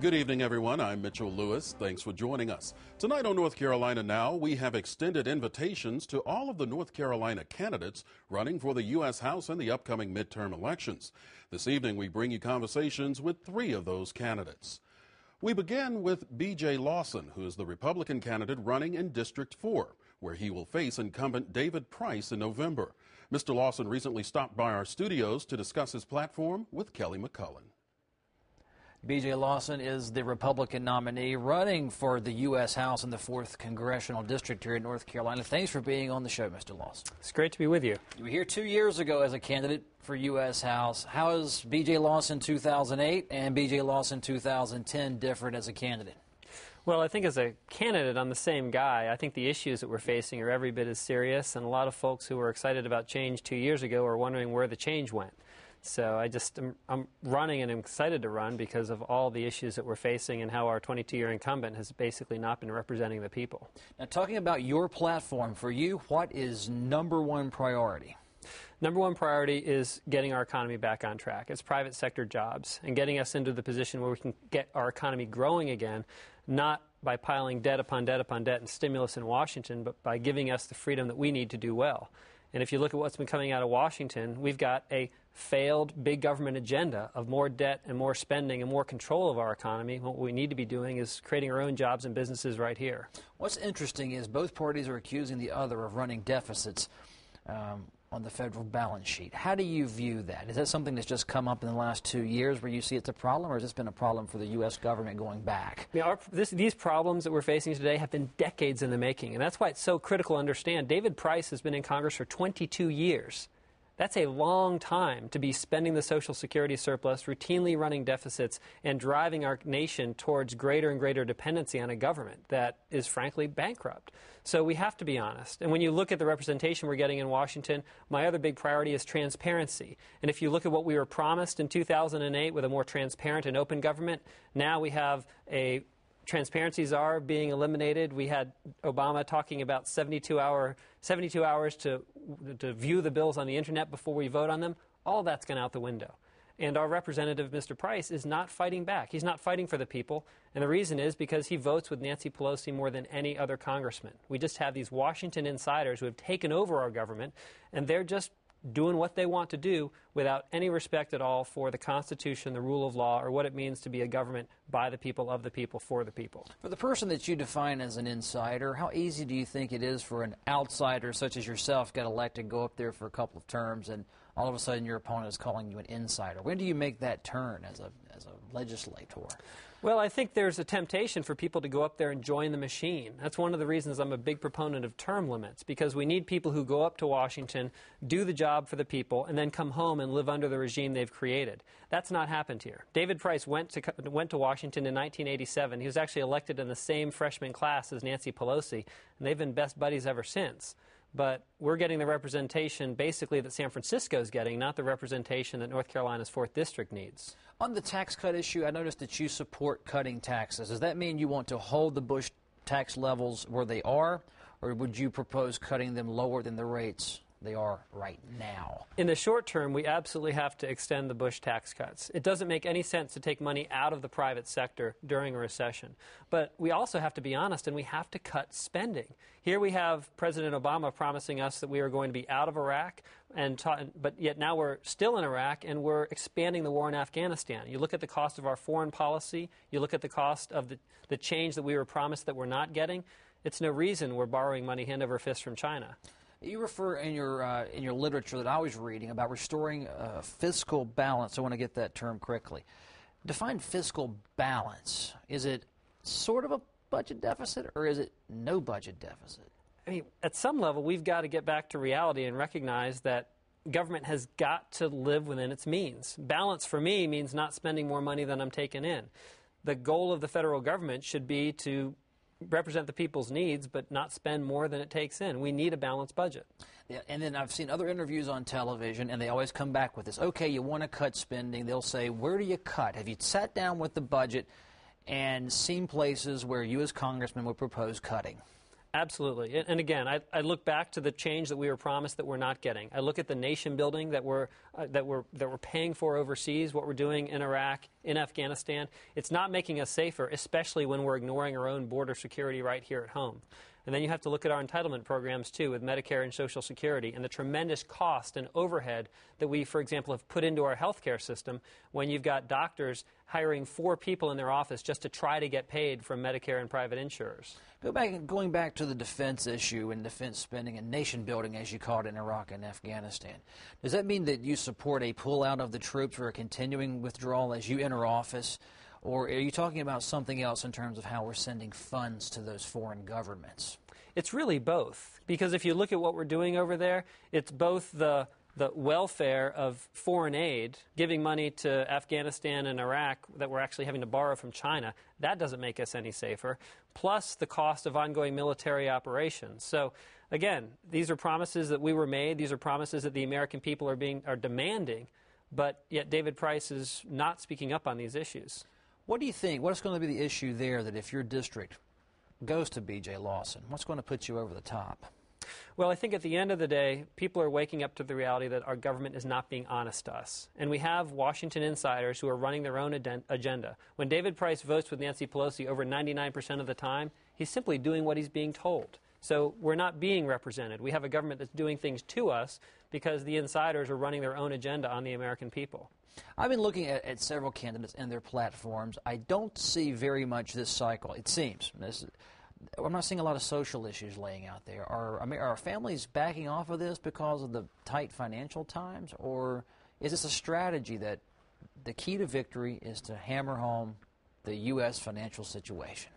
Good evening, everyone. I'm Mitchell Lewis. Thanks for joining us. Tonight on North Carolina Now, we have extended invitations to all of the North Carolina candidates running for the U.S. House in the upcoming midterm elections. This evening, we bring you conversations with 3 of those candidates. We begin with B.J. Lawson, who is the Republican candidate running in District 4, where he will face incumbent David Price in November. Mr. Lawson recently stopped by our studios to discuss his platform with Kelly McCullen. B.J. Lawson is the Republican nominee running for the U.S. House in the 4th Congressional District here in North Carolina. Thanks for being on the show, Mr. Lawson. It's great to be with you. You were here 2 years ago as a candidate for U.S. House. How is B.J. Lawson 2008 and B.J. Lawson 2010 different as a candidate? Well, I think as a candidate, I'm the same guy. I think the issues that we're facing are every bit as serious, and a lot of folks who were excited about change 2 years ago are wondering where the change went. So I'm running and I'm excited to run because of all the issues that we're facing and how our 22-year incumbent has basically not been representing the people. Now, talking about your platform, for you, what is number one priority? Number one priority is getting our economy back on track. It's private sector jobs and getting us into the position where we can get our economy growing again, not by piling debt upon debt upon debt and stimulus in Washington, but by giving us the freedom that we need to do well. And if you look at what's been coming out of Washington, we've got a failed big government agenda of more debt and more spending and more control of our economy. What we need to be doing is creating our own jobs and businesses right here. What's interesting is both parties are accusing the other of running deficits on the federal balance sheet. How do you view that? Is that something that's just come up in the last 2 years where you see it's a problem, or has this been a problem for the U.S. government going back? Yeah, these problems that we're facing today have been decades in the making, and that's why it's so critical to understand. David Price has been in Congress for 22 years. That's a long time to be spending the Social Security surplus, routinely running deficits, and driving our nation towards greater and greater dependency on a government that is, frankly, bankrupt. So we have to be honest. And when you look at the representation we're getting in Washington, my other big priority is transparency. And if you look at what we were promised in 2008 with a more transparent and open government, now we have a transparency czar being eliminated. We had Obama talking about 72 hours to view the bills on the internet before we vote on them. All that's gone out the window. And our representative, Mr. Price, is not fighting back. He's not fighting for the people. And the reason is because he votes with Nancy Pelosi more than any other congressman. We just have these Washington insiders who have taken over our government, and they're just doing what they want to do without any respect at all for the Constitution, the rule of law, or what it means to be a government by the people, of the people, for the people. For the person that you define as an insider, how easy do you think it is for an outsider such as yourself get elected, go up there for a couple of terms, and all of a sudden your opponent is calling you an insider? When do you make that turn as a legislator? Well, I think there's a temptation for people to go up there and join the machine. That's one of the reasons I'm a big proponent of term limits, because we need people who go up to Washington, do the job for the people, and then come home and live under the regime they've created. That's not happened here. David Price went to Washington in 1987. He was actually elected in the same freshman class as Nancy Pelosi, and they've been best buddies ever since. But we're getting the representation basically that San Francisco's getting, not the representation that North Carolina's 4th District needs. On the tax cut issue, I noticed that you support cutting taxes. Does that mean you want to hold the Bush tax levels where they are, or would you propose cutting them lower than the rates they are right now? In the short term, we absolutely have to extend the Bush tax cuts. It doesn't make any sense to take money out of the private sector during a recession. But we also have to be honest, and we have to cut spending. Here we have President Obama promising us that we are going to be out of Iraq, but yet now we're still in Iraq and we're expanding the war in Afghanistan. You look at the cost of our foreign policy, you look at the cost of the change that we were promised that we're not getting, it's no reason we're borrowing money hand over fist from China. You refer in your literature that I was reading about restoring fiscal balance. I want to get that term correctly. Define fiscal balance. Is it sort of a budget deficit, or is it no budget deficit? I mean, at some level, we've got to get back to reality and recognize that government has got to live within its means. Balance, for me, means not spending more money than I'm taking in. The goal of the federal government should be to represent the people's needs, but not spend more than it takes in. We need a balanced budget. Yeah, and then I've seen other interviews on television, and they always come back with this. Okay, you want to cut spending. They'll say, where do you cut? Have you sat down with the budget and seen places where you as congressman would propose cutting? Absolutely. And again, I look back to the change that we were promised that we're not getting. I look at the nation building that we're paying for overseas, what we're doing in Iraq, in Afghanistan. It's not making us safer, especially when we're ignoring our own border security right here at home. And then you have to look at our entitlement programs, too, with Medicare and Social Security, and the tremendous cost and overhead that we, for example, have put into our health care system when you've got doctors hiring 4 people in their office just to try to get paid from Medicare and private insurers. Going back to the defense issue and defense spending and nation building, as you call it, in Iraq and Afghanistan, does that mean that you support a pullout of the troops or a continuing withdrawal as you enter office? Or are you talking about something else in terms of how we're sending funds to those foreign governments? It's really both, because if you look at what we're doing over there, it's both the welfare of foreign aid, giving money to Afghanistan and Iraq that we're actually having to borrow from China. That doesn't make us any safer, plus the cost of ongoing military operations. So, again, these are promises that we were made. These are promises that the American people are demanding, but yet David Price is not speaking up on these issues. What do you think? What's going to be the issue there that if your district goes to B.J. Lawson, what's going to put you over the top? Well, I think at the end of the day, people are waking up to the reality that our government is not being honest to us. And we have Washington insiders who are running their own agenda. When David Price votes with Nancy Pelosi over 99% of the time, he's simply doing what he's being told. So we're not being represented. We have a government that's doing things to us because the insiders are running their own agenda on the American people. I've been looking at several candidates and their platforms. I don't see very much this cycle, it seems. I'm not seeing a lot of social issues laying out there. Are families backing off of this because of the tight financial times? Or is this a strategy that the key to victory is to hammer home the U.S. financial situation?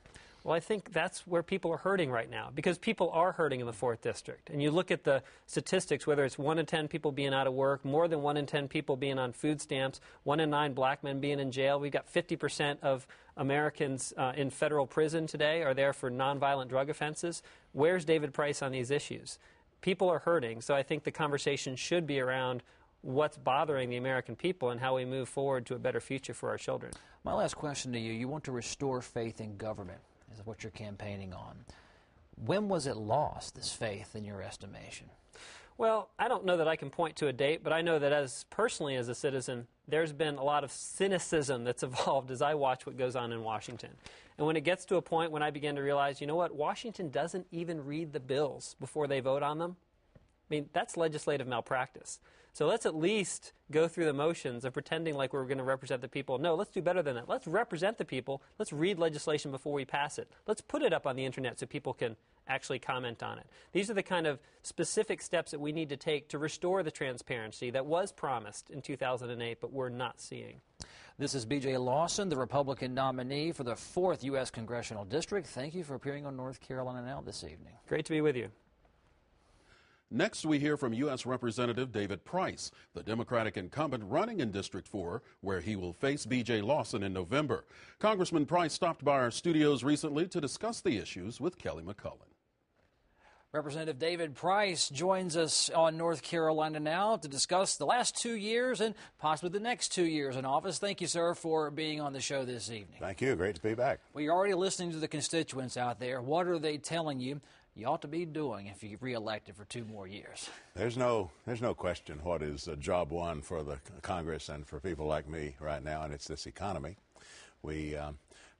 Well, I think that's where people are hurting right now, because people are hurting in the 4th District. And you look at the statistics, whether it's 1 in 10 people being out of work, more than 1 in 10 people being on food stamps, 1 in 9 black men being in jail. We've got 50% of Americans in federal prison today are there for nonviolent drug offenses. Where's David Price on these issues? People are hurting, so I think the conversation should be around what's bothering the American people and how we move forward to a better future for our children. My last question to you, you want to restore faith in government, is what you're campaigning on. When was it lost, this faith, in your estimation? Well, I don't know that I can point to a date, but I know that personally as a citizen, there's been a lot of cynicism that's evolved as I watch what goes on in Washington. And when it gets to a point when I begin to realize, you know what, Washington doesn't even read the bills before they vote on them, I mean, that's legislative malpractice. So let's at least go through the motions of pretending like we're going to represent the people. No, let's do better than that. Let's represent the people. Let's read legislation before we pass it. Let's put it up on the internet so people can actually comment on it. These are the kind of specific steps that we need to take to restore the transparency that was promised in 2008, but we're not seeing. This is B.J. Lawson, the Republican nominee for the 4th U.S. Congressional District. Thank you for appearing on North Carolina Now this evening. Great to be with you. Next, we hear from U.S. Representative David Price, the Democratic incumbent running in District 4, where he will face B.J. Lawson in November. Congressman Price stopped by our studios recently to discuss the issues with Kelly McCullen. Representative David Price joins us on North Carolina Now to discuss the last 2 years and possibly the next 2 years in office. Thank you, sir, for being on the show this evening. Thank you. Great to be back. Well, you're already listening to the constituents out there. What are they telling you you ought to be doing if you get reelected for 2 more years? There's no question what is job one for the Congress and for people like me right now, and it's this economy. We, of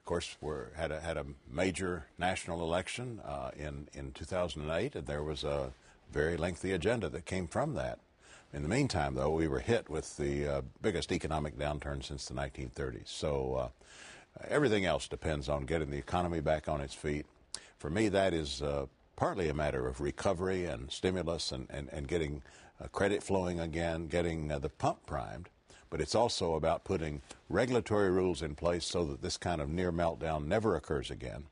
course, had a major national election in 2008, and there was a very lengthy agenda that came from that. In the meantime, though, we were hit with the biggest economic downturn since the 1930s. So everything else depends on getting the economy back on its feet. For me, that is partly a matter of recovery and stimulus and getting credit flowing again, getting the pump primed. But it's also about putting regulatory rules in place so that this kind of near meltdown never occurs again.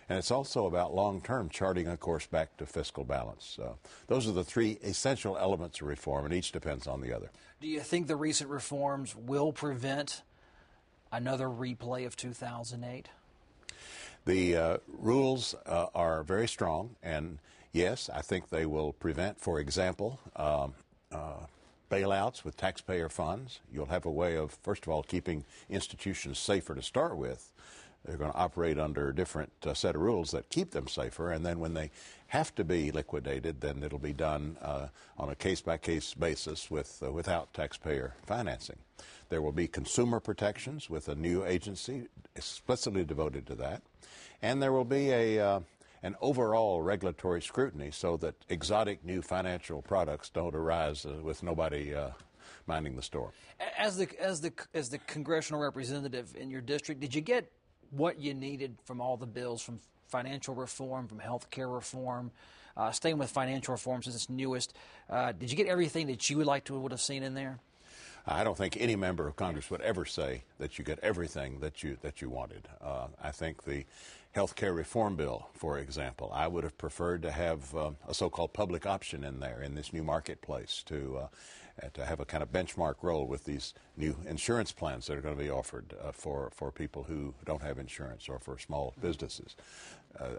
And it's also about long-term charting a course back to fiscal balance. Those are the 3 essential elements of reform, and each depends on the other. Do you think the recent reforms will prevent another replay of 2008? The rules are very strong, and yes, I think they will prevent, for example, bailouts with taxpayer funds. You'll have a way of, first of all, keeping institutions safer to start with, They're going to operate under a different set of rules that keep them safer, and then when they have to be liquidated, then it'll be done on a case-by-case basis without taxpayer financing. There will be consumer protections with a new agency explicitly devoted to that, and there will be an overall regulatory scrutiny so that exotic new financial products don't arise with nobody minding the store. As the congressional representative in your district, did you get what you needed from all the bills, from financial reform, from health care reform, staying with financial reform since it's newest? Did you get everything that you would have seen in there? I don't think any member of Congress would ever say that you get everything that you wanted. I think the health care reform bill, for example, I would have preferred to have a so-called public option in there in this new marketplace to have a kind of benchmark role with these new insurance plans that are going to be offered for people who don't have insurance or for small businesses.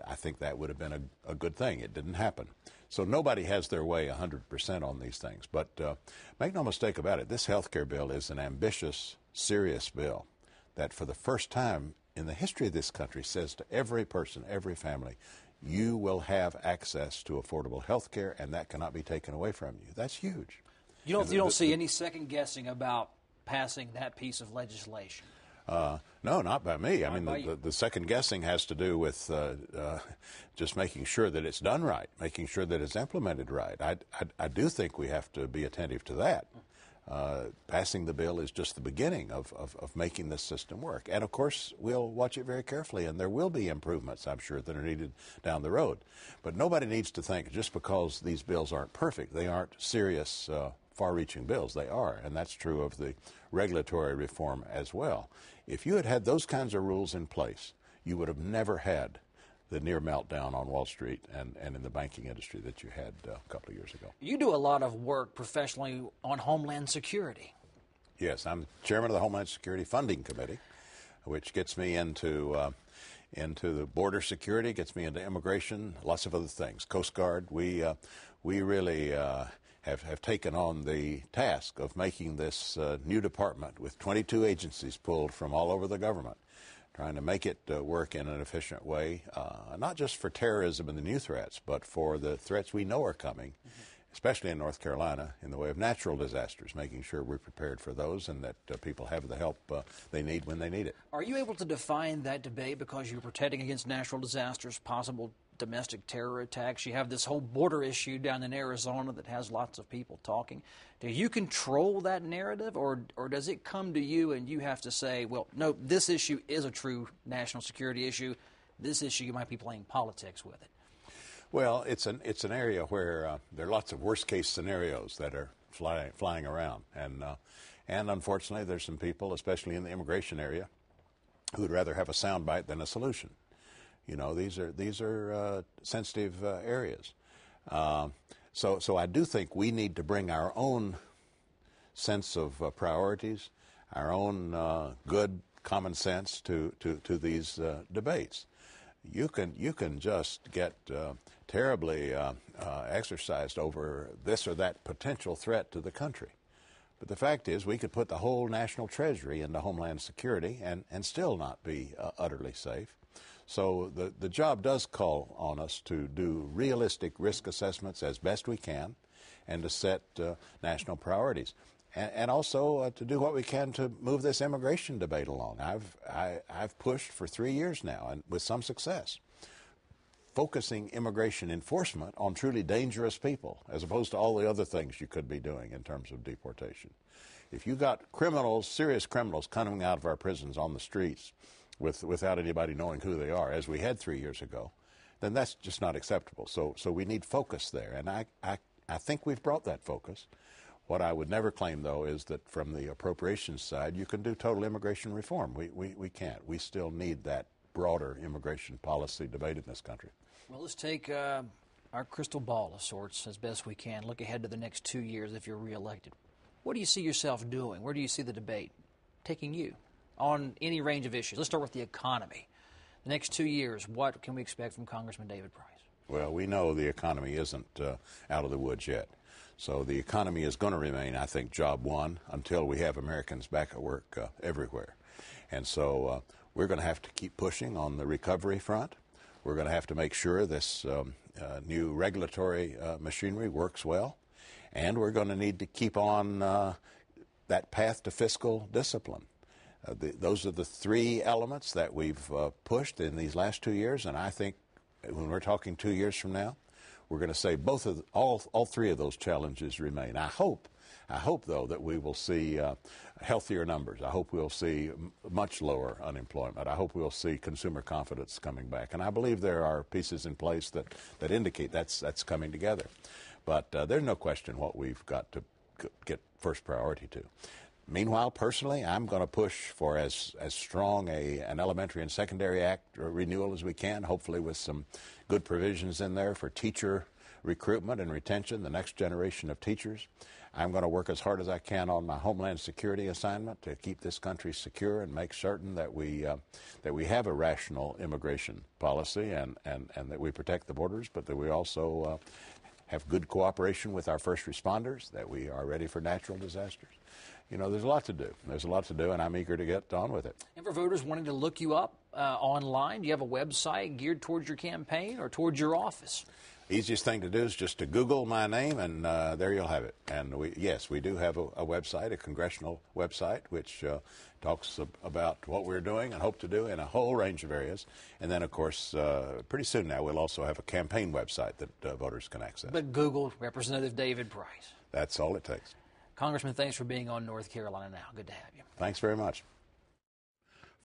I think that would have been a good thing. It didn't happen. So nobody has their way 100% on these things. But make no mistake about it, this health care bill is an ambitious, serious bill that for the first time in the history of this country says to every person, every family, you will have access to affordable health care, and that cannot be taken away from you. That's huge. You don't see any second guessing about passing that piece of legislation? No, not by me. I mean, the second guessing has to do with just making sure that it's done right, making sure that it's implemented right. I do think we have to be attentive to that. Passing the bill is just the beginning of making this system work. And, of course, we'll watch it very carefully, and there will be improvements, I'm sure, that are needed down the road. But nobody needs to think just because these bills aren't perfect, they aren't serious, far-reaching bills. They are, and that's true of the regulatory reform as well. If you had had those kinds of rules in place, you would have never had the near meltdown on Wall Street and in the banking industry that you had a couple of years ago. You do a lot of work professionally on Homeland Security. Yes, I'm chairman of the Homeland Security Funding Committee, which gets me into the border security, gets me into immigration, lots of other things. Coast Guard, we really have taken on the task of making this new department with 22 agencies pulled from all over the government, trying to make it work in an efficient way, not just for terrorism and the new threats, but for the threats we know are coming, especially in North Carolina, in the way of natural disasters, making sure we're prepared for those and that people have the help they need when they need it. Are you able to define that debate because you're protecting against natural disasters, possible domestic terror attacks? You have this whole border issue down in Arizona that has lots of people talking. Do you control that narrative, or does it come to you and you have to say, well, no, this issue is a true national security issue. This issue, you might be playing politics with it? Well, it's an area where there are lots of worst-case scenarios that are flying around. And unfortunately, there's some people, especially in the immigration area, who would rather have a soundbite than a solution. You know, these are sensitive areas. So I do think we need to bring our own sense of priorities, our own good common sense to these debates. You can just get terribly exercised over this or that potential threat to the country. But the fact is, we could put the whole national treasury into Homeland Security and still not be utterly safe. So the job does call on us to do realistic risk assessments as best we can and to set national priorities. And also to do what we can to move this immigration debate along. I've pushed for 3 years now, and with some success, focusing immigration enforcement on truly dangerous people, as opposed to all the other things you could be doing in terms of deportation. If you got criminals, serious criminals, coming out of our prisons on the streets without anybody knowing who they are, as we had 3 years ago, then that's just not acceptable. So we need focus there, and I think we've brought that focus. What I would never claim, though, is that from the appropriations side, you can do total immigration reform. We can't. We still need that broader immigration policy debate in this country. Well, let's take our crystal ball of sorts as best we can. Look ahead to the next 2 years if you're reelected. What do you see yourself doing? Where do you see the debate taking you on any range of issues? Let's start with the economy. The next 2 years, what can we expect from Congressman David Price? Well, we know the economy isn't out of the woods yet. So the economy is going to remain, I think, job one until we have Americans back at work everywhere. And so We're going to have to keep pushing on the recovery front. We're going to have to make sure this new regulatory machinery works well. And we're going to need to keep on that path to fiscal discipline. Those are the three elements that we've pushed in these last 2 years, and I think when we're talking 2 years from now, we're going to say all three of those challenges remain. I hope, though, that we will see healthier numbers. I hope we'll see much lower unemployment. I hope we'll see consumer confidence coming back. And I believe there are pieces in place that indicate that's coming together. But there's no question what we've got to get first priority to. Meanwhile, personally, I'm going to push for as strong an elementary and secondary act renewal as we can, hopefully with some good provisions in there for teacher recruitment and retention, the next generation of teachers. I'm going to work as hard as I can on my Homeland Security assignment to keep this country secure and make certain that we have a rational immigration policy and that we protect the borders, but that we also have good cooperation with our first responders, that we are ready for natural disasters. You know, there's a lot to do. There's a lot to do, and I'm eager to get on with it. And for voters wanting to look you up online, do you have a website geared towards your campaign or towards your office? Easiest thing to do is just to Google my name, and there you'll have it. And yes, we do have a website, a congressional website, which talks about what we're doing and hope to do in a whole range of areas. And then, of course, pretty soon now we'll also have a campaign website that voters can access. But Google Representative David Price. That's all it takes. Congressman, thanks for being on North Carolina Now. Good to have you. Thanks very much.